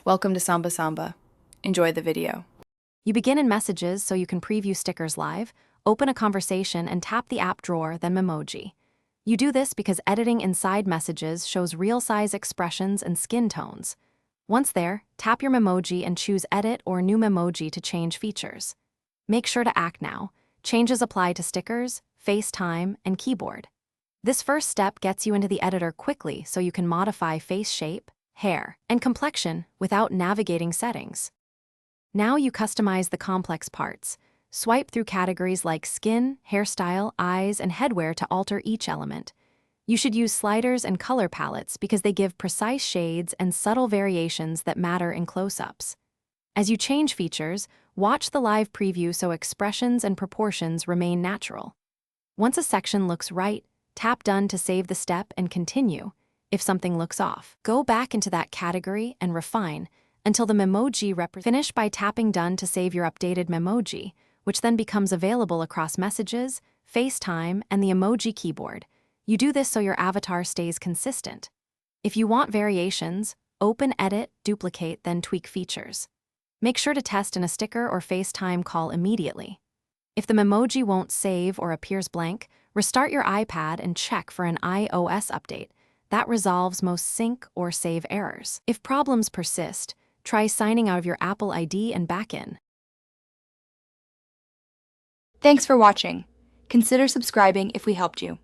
Welcome to Samba Samba. Enjoy the video. You begin in Messages so you can preview stickers live, open a conversation, and tap the app drawer, then Memoji. You do this because editing inside Messages shows real-size expressions and skin tones. Once there, tap your Memoji and choose Edit or New Memoji to change features. Make sure to act now. Changes apply to stickers, FaceTime, and keyboard. This first step gets you into the editor quickly so you can modify face shape, hair, and complexion without navigating settings. Now you customize the complex parts. Swipe through categories like skin, hairstyle, eyes, and headwear to alter each element. You should use sliders and color palettes because they give precise shades and subtle variations that matter in close-ups. As you change features, watch the live preview so expressions and proportions remain natural. Once a section looks right, tap Done to save the step and continue. If something looks off, go back into that category and refine until the Memoji finish by tapping Done to save your updated Memoji, which then becomes available across Messages, FaceTime, and the emoji keyboard. You do this so your avatar stays consistent. If you want variations, open Edit, duplicate, then tweak features. Make sure to test in a sticker or FaceTime call immediately. If the Memoji won't save or appears blank, restart your iPad and check for an iOS update. That resolves most sync or save errors. If problems persist, try signing out of your Apple ID and back in. Thanks for watching. Consider subscribing if we helped you.